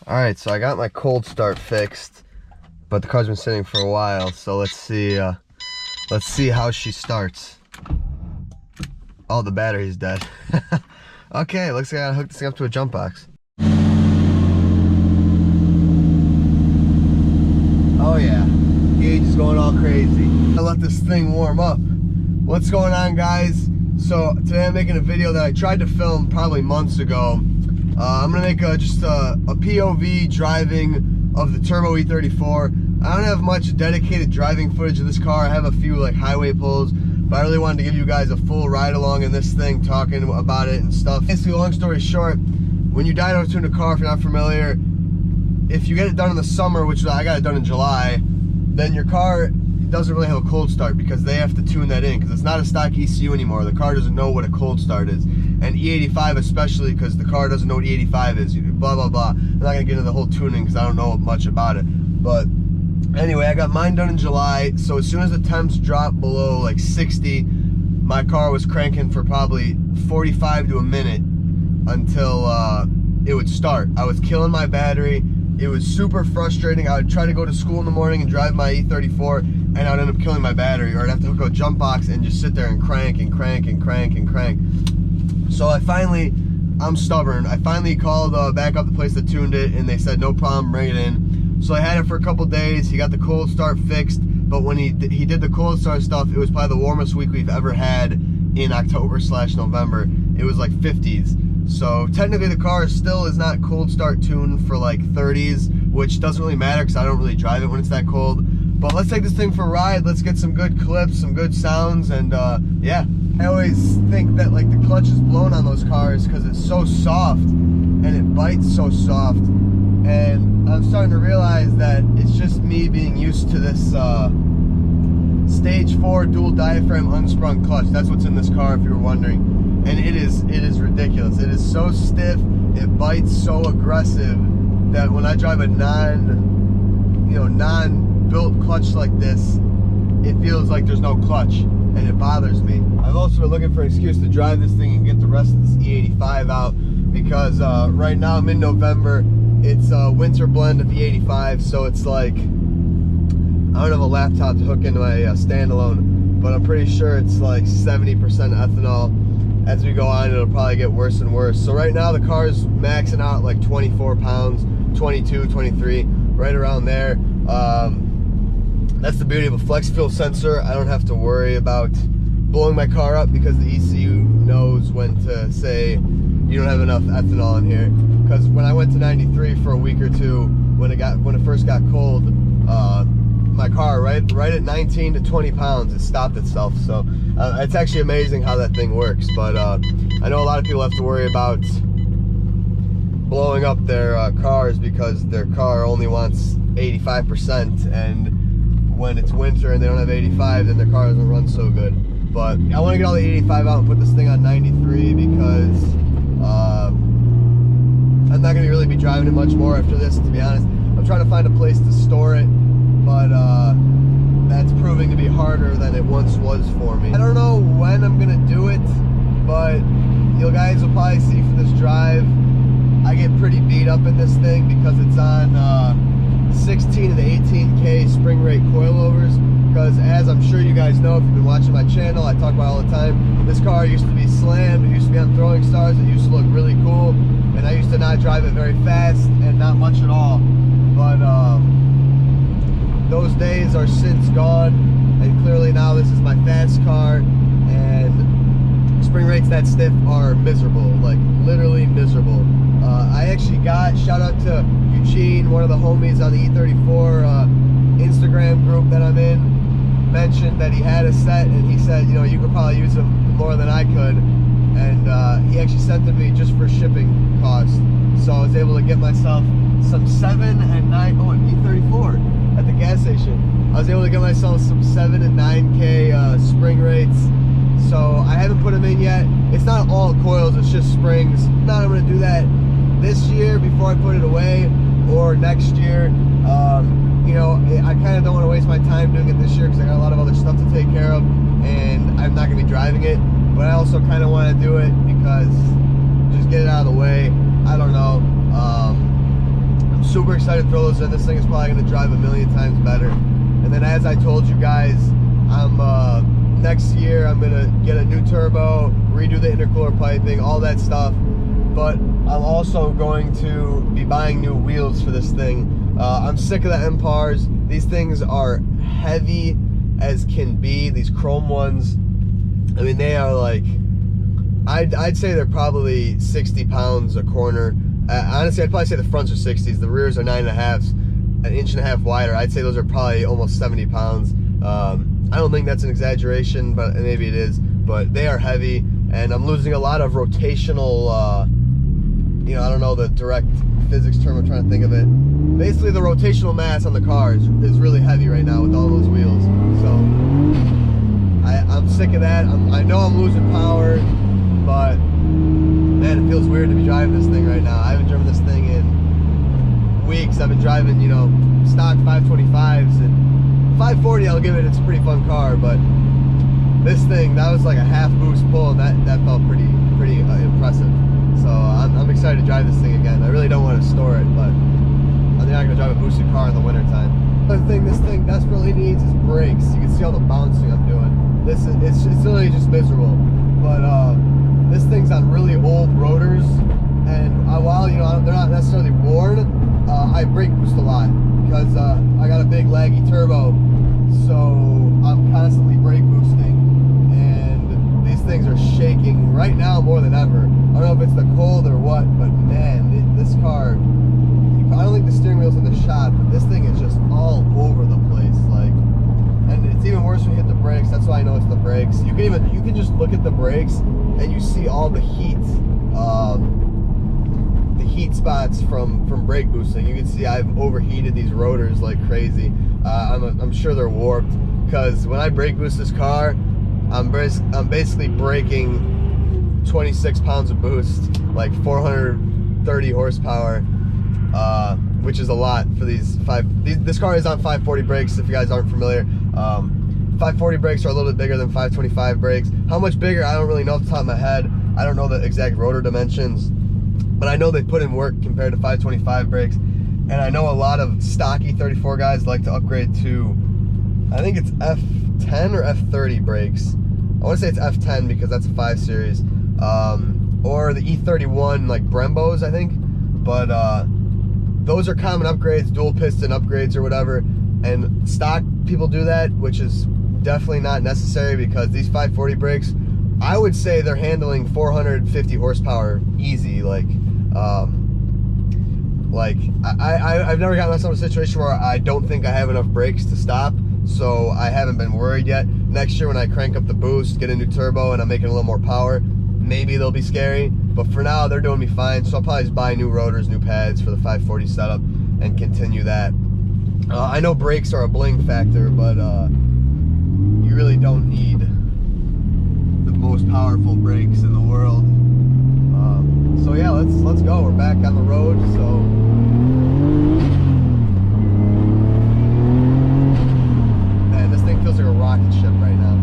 Alright, so I got my cold start fixed, but the car's been sitting for a while, so let's see how she starts. Oh, the battery's dead. Okay, looks like I gotta hook this thing up to a jump box. Oh yeah, gauge is going all crazy. I let this thing warm up. What's going on, guys? So today I'm making a video that I tried to film probably months ago. I'm gonna make just a POV driving of the Turbo E34. I don't have much dedicated driving footage of this car. I have a few like highway pulls, but I really wanted to give you guys a full ride along in this thing, talking about it and stuff. Basically, long story short, when you dyno tune a car, if you're not familiar, if you get it done in the summer, which I got it done in July, then your car doesn't really have a cold start because they have to tune that in because it's not a stock ECU anymore. The car doesn't know what a cold start is. And E85 especially, because the car doesn't know what E85 is, blah, blah, blah. I'm not gonna get into the whole tuning because I don't know much about it. But anyway, I got mine done in July. So as soon as the temps dropped below like 60, my car was cranking for probably 45 to a minute until it would start. I was killing my battery. It was super frustrating. I would try to go to school in the morning and drive my E34, and I would end up killing my battery, or I'd have to hook a jump box and just sit there and crank and crank and crank and crank. So I'm stubborn. I finally called back up the place that tuned it, and they said no problem, bring it in. So I had it for a couple days. He got the cold start fixed, but when he did the cold start stuff, it was probably the warmest week we've ever had in October/November. It was like 50s. So technically the car still is not cold start tuned for like 30s, which doesn't really matter because I don't really drive it when it's that cold. But let's take this thing for a ride. Let's get some good clips, some good sounds, and yeah. I always think that like the clutch is blown on those cars because it's so soft and it bites so soft. And I'm starting to realize that it's just me being used to this stage 4 dual diaphragm unsprung clutch. That's what's in this car, if you were wondering. And it is ridiculous. It is so stiff, it bites so aggressive that when I drive a non-built clutch like this, it feels like there's no clutch, and it bothers me. I've also been looking for an excuse to drive this thing and get the rest of this E85 out because right now, mid-November, it's a winter blend of E85, so it's like, I don't have a laptop to hook into my standalone, but I'm pretty sure it's like 70% ethanol. As we go on, it'll probably get worse and worse. So right now the car's maxing out like 24 pounds, 22, 23, right around there. That's the beauty of a flex fuel sensor. I don't have to worry about blowing my car up because the ECU knows when to say you don't have enough ethanol in here. Because when I went to 93 for a week or two, when it first got cold, my car right at 19 to 20 pounds, it stopped itself. So it's actually amazing how that thing works. But I know a lot of people have to worry about blowing up their cars because their car only wants 85%, and when it's winter and they don't have 85, then their car doesn't run so good. But I want to get all the 85 out and put this thing on 93 because I'm not going to really be driving it much more after this, to be honest. I'm trying to find a place to store it, but that's proving to be harder than it once was for me. I don't know when I'm gonna do it, but you guys will probably see from this drive, I get pretty beat up in this thing because it's on 16 and 18K spring rate coilovers. Because as I'm sure you guys know, if you've been watching my channel, I talk about it all the time, this car used to be slammed, it used to be on throwing stars, it used to look really cool, and I used to not drive it very fast and not much at all. But those days are since gone, and clearly now this is my fast car, and spring rates that stiff are miserable, like literally miserable. I actually got, shout out to Eugene, one of the homies on the E34 Instagram group that I'm in, mentioned that he had a set, and he said, you know, you could probably use them more than I could, and he actually sent them to me just for shipping costs. So I was able to get myself some 7 and 9, oh, an E34 at the gas station. I was able to get myself some 7 and 9K spring rates. So I haven't put them in yet. It's not all coils, it's just springs. Thought I'm gonna do that this year before I put it away, or next year. You know, I kind of don't want to waste my time doing it this year because I got a lot of other stuff to take care of, and I'm not gonna be driving it. But I also kind of want to do it because just get it out of the way. I don't know. I'm super excited to throw those in. This thing is probably going to drive a million times better. And then, as I told you guys, next year I'm going to get a new turbo, redo the intercooler piping, all that stuff. But I'm also going to be buying new wheels for this thing. I'm sick of the M-Pars. These things are heavy as can be. These chrome ones, I mean, they are like, I'd say they're probably 60 pounds a corner. Honestly, I'd probably say the fronts are 60s. The rears are 9.5s, an inch and a half wider. I'd say those are probably almost 70 pounds. I don't think that's an exaggeration, but maybe it is. But they are heavy, and I'm losing a lot of rotational, you know, I don't know the direct physics term, I'm trying to think of it. Basically, the rotational mass on the car is really heavy right now with all those wheels. So I'm sick of that. I know I'm losing power, but man, it feels weird to be driving this thing right now. I haven't driven this thing in weeks. I've been driving, you know, stock 525s, and 540, I'll give it, it's a pretty fun car, but this thing, that was like a half boost pull, and that felt pretty impressive. So I'm excited to drive this thing again. I really don't want to store it, but I'm not going to drive a boosted car in the wintertime. Another thing this thing desperately needs is brakes. You can see all the bouncing I'm doing. It's literally just miserable. But this thing's on really old rotors, and while, you know, they're not necessarily worn, I brake boost a lot because I got a big laggy turbo, so I'm constantly brake boosting, and these things are shaking right now more than ever. I don't know if it's the cold or what, but man, this car, I don't think the steering wheel's in the shot, but this thing is just all over the place. Like, and it's even worse when you hit the brakes. That's why I know it's the brakes. You can just look at the brakes and you see all the heat spots from brake boosting. You can see I've overheated these rotors like crazy. I'm sure they're warped, because when I brake boost this car, I'm basically braking 26 pounds of boost, like 430 horsepower, which is a lot for these this car is on 540 brakes, if you guys aren't familiar. 540 brakes are a little bit bigger than 525 brakes. How much bigger, I don't really know off the top of my head. I don't know the exact rotor dimensions, but I know they put in work compared to 525 brakes. And I know a lot of stock E34 guys like to upgrade to, I think it's F10 or F30 brakes. I want to say it's F10 because that's a 5 series. Or the E31, like Brembos, I think. But those are common upgrades, dual piston upgrades or whatever. And stock people do that, which is definitely not necessary, because these 540 brakes, I would say they're handling 450 horsepower easy. Like I've never gotten myself in a situation where I don't think I have enough brakes to stop, so I haven't been worried yet. Next year when I crank up the boost, get a new turbo, and I'm making a little more power, maybe they'll be scary, but for now they're doing me fine. So I'll probably just buy new rotors, new pads for the 540 setup and continue that. I know brakes are a bling factor, but you really don't need the most powerful brakes in the world. So yeah, let's go. We're back on the road. So man, this thing feels like a rocket ship right now.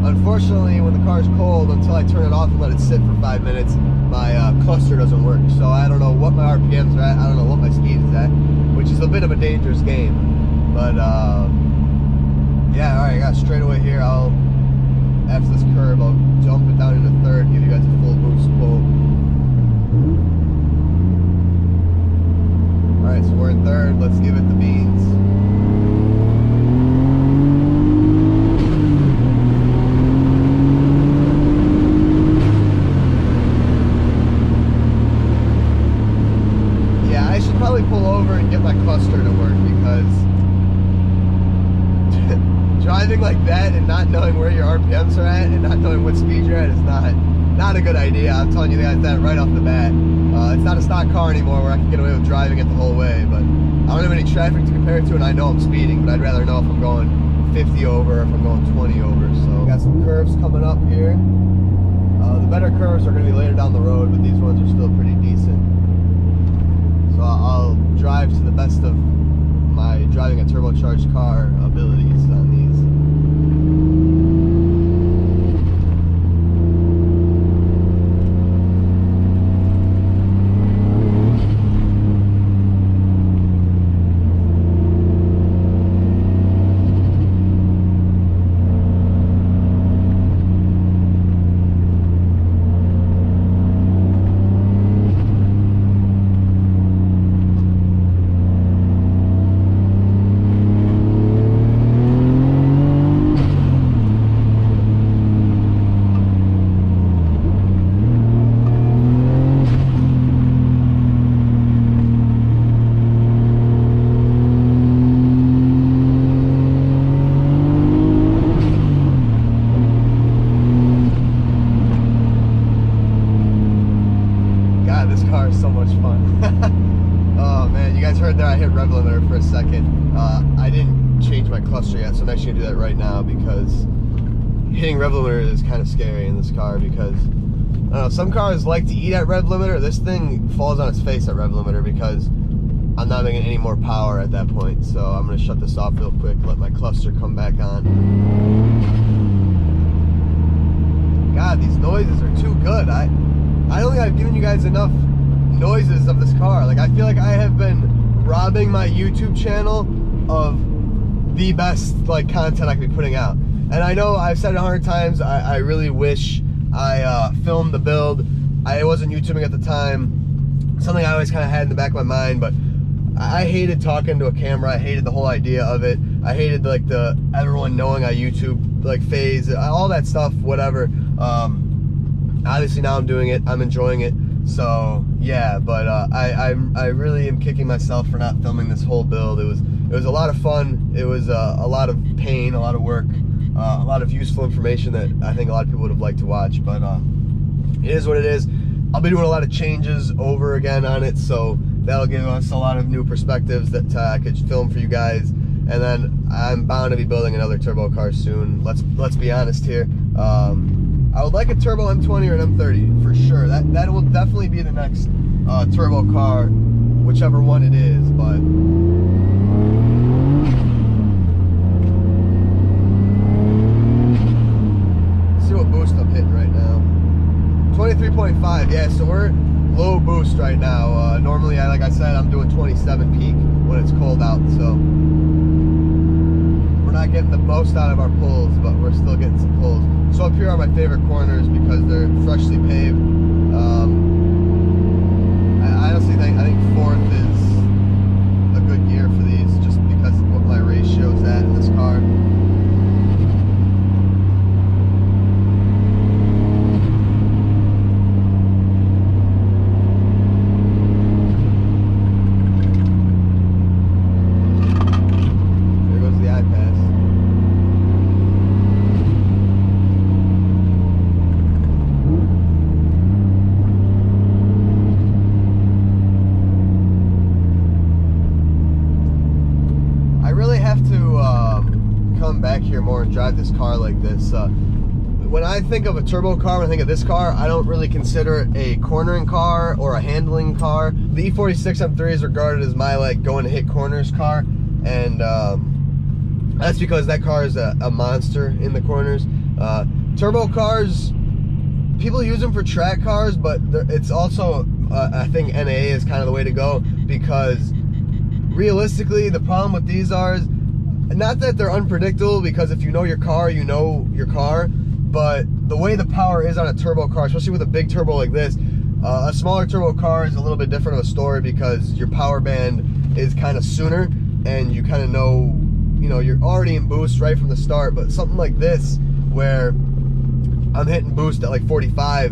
Unfortunately, when the car's cold, until I turn it off and let it sit for 5 minutes, my cluster doesn't work. So I don't know what my RPMs are at. I don't know what my speed is at, which is a bit of a dangerous game. But yeah, all right, I got straight away here. After this curve, I'll jump it down into third, give you guys a full boost pull. All right, so we're in third. Let's give it the beans. Yeah, I should probably pull over and get my cluster to work, because driving like that and not knowing where your RPMs are at and not knowing what speed you're at is not a good idea. I'm telling you guys that right off the bat. It's not a stock car anymore where I can get away with driving it the whole way, but I don't have any traffic to compare it to, and I know I'm speeding, but I'd rather know if I'm going 50 over or if I'm going 20 over. So got some curves coming up here. The better curves are going to be later down the road, but these ones are still pretty decent. So I'll drive to the best of my driving a turbocharged car abilities on these. right there, I hit rev limiter for a second. I didn't change my cluster yet, so I'm actually gonna do that right now because hitting rev limiter is kind of scary in this car because, I don't know, some cars like to eat at rev limiter. This thing falls on its face at rev limiter because I'm not making any more power at that point. So I'm gonna shut this off real quick, let my cluster come back on. God, these noises are too good. I don't think I've given you guys enough noises of this car. Like, I feel like I have been robbing my YouTube channel of the best like content I could be putting out. And I know I've said it 100 times, I really wish I filmed the build. I wasn't YouTubing at the time. Something I always kind of had in the back of my mind, but I hated talking to a camera. I hated the whole idea of it. I hated like the everyone knowing I YouTube like phase, all that stuff, whatever. Obviously now I'm doing it, I'm enjoying it. So yeah, but I really am kicking myself for not filming this whole build. It was a lot of fun. It was a lot of pain, a lot of work, a lot of useful information that I think a lot of people would have liked to watch. But it is what it is. I'll be doing a lot of changes over again on it, so that'll give us a lot of new perspectives that I could film for you guys. And then I'm bound to be building another turbo car soon. Let's be honest here. I would like a Turbo M20 or an M30 for sure. That will definitely be the next turbo car, whichever one it is. But let's see what boost I'm hitting right now. 23.5. Yeah, so we're low boost right now. Normally, like I said, I'm doing 27 peak when it's cold out. So we're not getting the most out of our pulls, but we're still getting some pulls. So up here are my favorite corners because they're freshly paved. I honestly think fourth is a good gear for these, just because of what my ratio's at in this car. There goes the I-Pass. Come back here more and drive this car like this. When I think of a turbo car, when I think of this car, I don't really consider it a cornering car or a handling car. The E46 M3 is regarded as my like going to hit corners car, and that's because that car is a monster in the corners. Turbo cars, people use them for track cars, but it's also I think NA is kind of the way to go, because realistically the problem with these are, not that they're unpredictable, because if you know your car, you know your car, but the way the power is on a turbo car, especially with a big turbo like this, a smaller turbo car is a little bit different of a story because your power band is kind of sooner, and you kind of know, you know, you're already in boost right from the start. But something like this, where I'm hitting boost at like 45,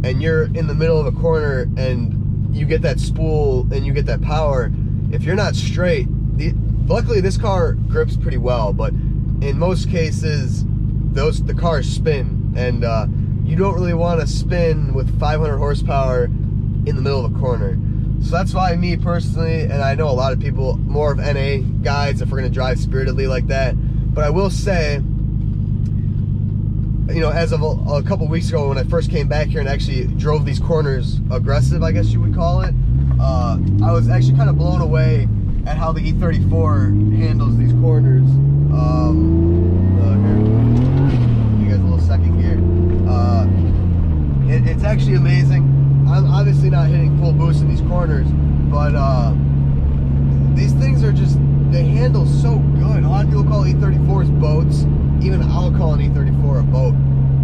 and you're in the middle of a corner, and you get that spool and you get that power, if you're not straight, luckily this car grips pretty well, but in most cases the cars spin, and you don't really want to spin with 500 horsepower in the middle of a corner. So that's why me personally, and I know a lot of people, more of NA guys if we're going to drive spiritedly like that. But I will say, you know, as of a couple weeks ago when I first came back here and actually drove these corners aggressive, I guess you would call it, I was actually kind of blown away at how the E34 handles these corners. Here, you guys a little second here. It's actually amazing. I'm obviously not hitting full boost in these corners, but these things are just, they handle so good. A lot of people call E34s boats. Even I'll call an E34 a boat.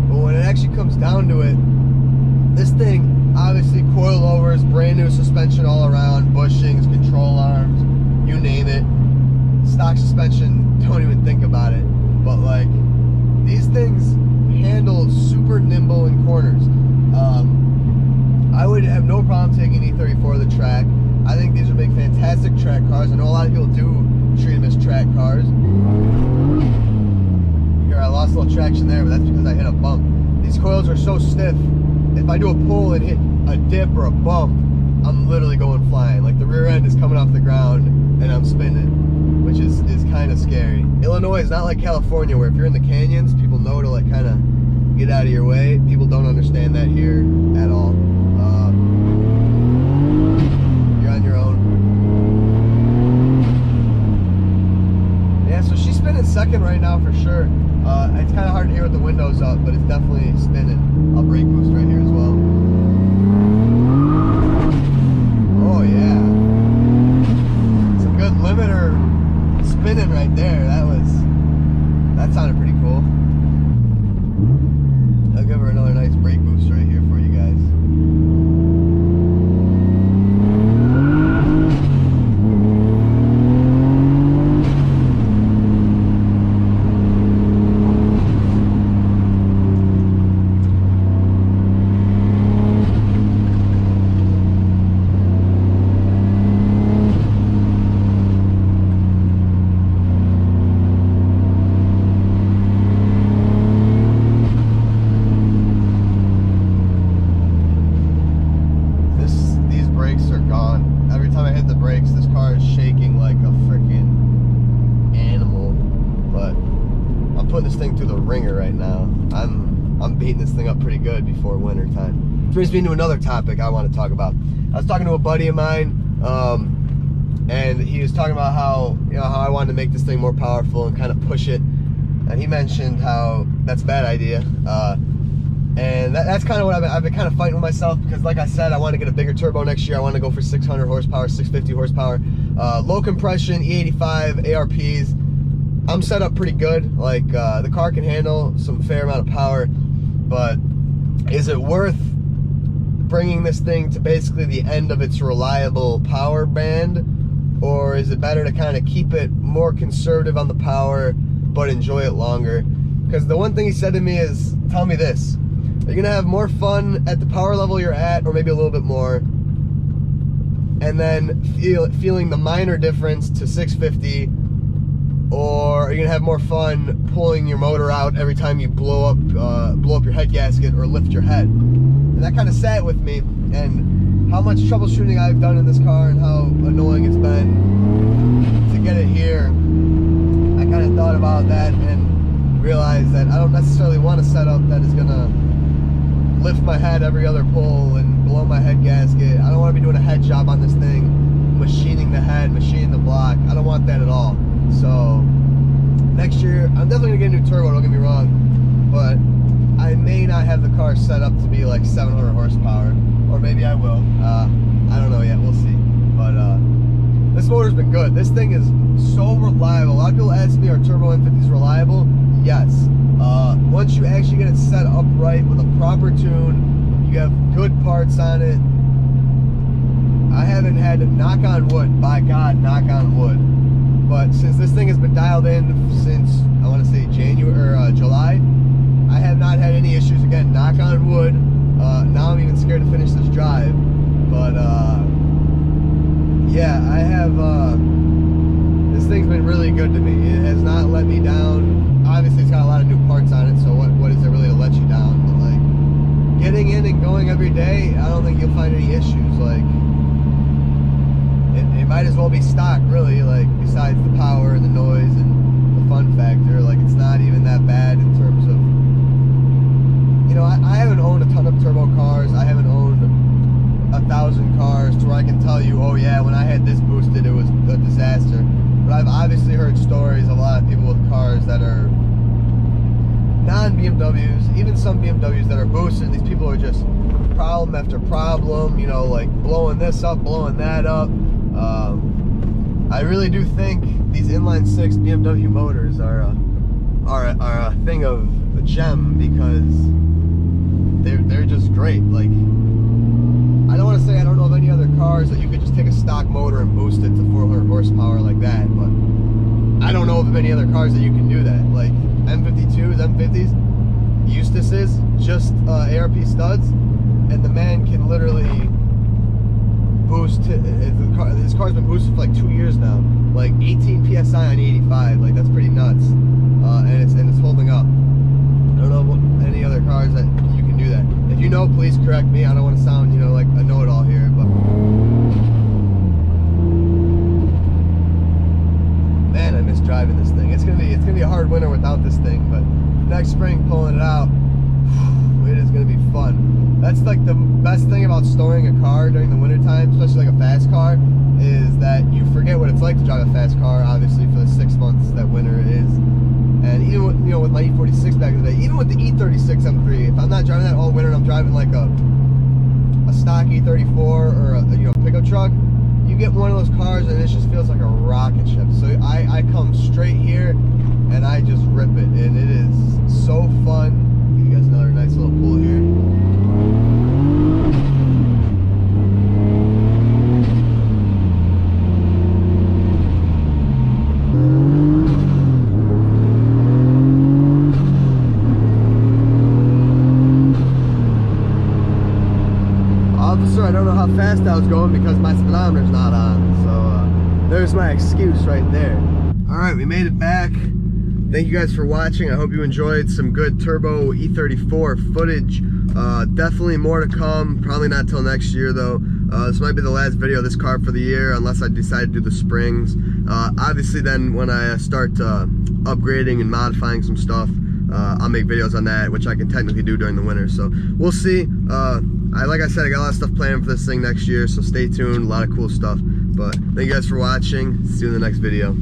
But when it actually comes down to it, this thing, obviously coilovers, brand new suspension all around, bushings, control arms, you name it. Stock suspension, don't even think about it. But like, these things handle super nimble in corners. I would have no problem taking E34 to the track. I think these would make fantastic track cars. I know a lot of people do treat them as track cars. Here, I lost a little traction there, but that's because I hit a bump. These coils are so stiff, if I do a pull and hit a dip or a bump, I'm literally going flying. Like, the rear end is coming off the ground Illinois is not like California, where if you're in the canyons, people know to like kind of get out of your way. People don't understand that here at all. You're on your own. Yeah, so she's spinning second right now for sure. It's kind of hard to hear with the windows up, but it's definitely spinning. I'll brake boost right here as well. Oh yeah. Some good limiter spinning right there. That sounded pretty cool. I'll give her another nice brake boost right here for you guys. This car is shaking like a freaking animal, but I'm putting this thing through the ringer right now. I'm beating this thing up pretty good before winter time. Which brings me to another topic I want to talk about. I was talking to a buddy of mine, and he was talking about how how I wanted to make this thing more powerful and kind of push it, and he mentioned how that's a bad idea. And that's kind of what I've been kind of fighting with myself, because like I said, I want to get a bigger turbo next year. I want to go for 600 horsepower, 650 horsepower, low compression, E85, ARPs. I'm set up pretty good. Like the car can handle some fair amount of power, but is it worth bringing this thing to basically the end of its reliable power band? Or is it better to kind of keep it more conservative on the power, but enjoy it longer? Because the one thing he said to me is, tell me this. You're gonna have more fun at the power level you're at, or maybe a little bit more, and then feeling the minor difference to 650, or are you gonna have more fun pulling your motor out every time you blow up your head gasket or lift your head? And that kind of sat with me, and how much troubleshooting I've done in this car and how annoying it's been to get it here. I kind of thought about that and realized that I don't necessarily want a setup that is gonna lift my head every other pull and blow my head gasket. I don't want to be doing a head job on this thing, machining the head, machining the block. I don't want that at all. So next year, I'm definitely gonna get a new turbo, don't get me wrong, but I may not have the car set up to be like 700 horsepower, or maybe I will. I don't know yet, we'll see. But this motor's been good. This thing is so reliable. A lot of people ask me, are Turbo M50s reliable? Yes. Once you actually get it set up right with a proper tune, you have good parts on it. I haven't had to, knock on wood, by God, knock on wood. But since this thing has been dialed in since, I want to say July, I have not had any issues again, knock on wood. Now I'm even scared to finish this drive. But yeah, I have, this thing's been really good to me. It has not let me down. Obviously it's got a lot of new parts on it, so what is there really to let you down? But like, getting in and going every day, I don't think you'll find any issues. Like, it might as well be stock, really, like, besides the power and the noise and the fun factor. Like, it's not even that bad in terms of, I haven't owned a ton of turbo cars. I haven't owned 1,000 cars to where I can tell you, oh yeah, when I had this boosted, it was a disaster. But I've obviously heard stories of a lot of people with cars that are non-BMWs, even some BMWs that are boosted. These people are just problem after problem, like blowing this up, blowing that up. I really do think these inline six BMW motors are a thing of a gem, because they're just great. Like, I don't want to say I don't know of any other cars that you could just take a stock motor and boost it to 400 horsepower like that, but I don't know of many other cars that you can do that. Like M52s, M50s, Eustaces, just ARP studs, and the man can literally boost. His car's been boosted for like 2 years now, like 18 PSI on 85. Like, that's pretty nuts, and it's holding up. I don't know any other cars that you can do that. If you know, please correct me. I don't want to sound, like a know-it-all here, but man, I miss driving driving this thing. It's gonna be a hard winter without this thing, but next spring pulling it out, it is gonna be fun. That's like the best thing about storing a car during the winter time, especially like a fast car, is that you forget what it's like to drive a fast car, obviously, for the 6 months that winter is. And even with, with my E46 back in the day, even with the E36 M3, if I'm not driving that all winter and I'm driving like a stock E34 or a pickup truck, you get one of those cars and it just feels like a rocket ship. So I come straight here and I just rip it, and it is so fun. Give you guys another nice little pull here. Officer, I don't know how fast I was going because my speedometer's not on, so there's my excuse right there. All right, we made it back. Thank you guys for watching. I hope you enjoyed some good Turbo E34 footage. Definitely more to come, probably not till next year though. This might be the last video of this car for the year unless I decide to do the springs. Obviously then when I start upgrading and modifying some stuff, I'll make videos on that, which I can technically do during the winter, so we'll see. Like I said, I got a lot of stuff planned for this thing next year, so stay tuned. A lot of cool stuff. But thank you guys for watching. See you in the next video.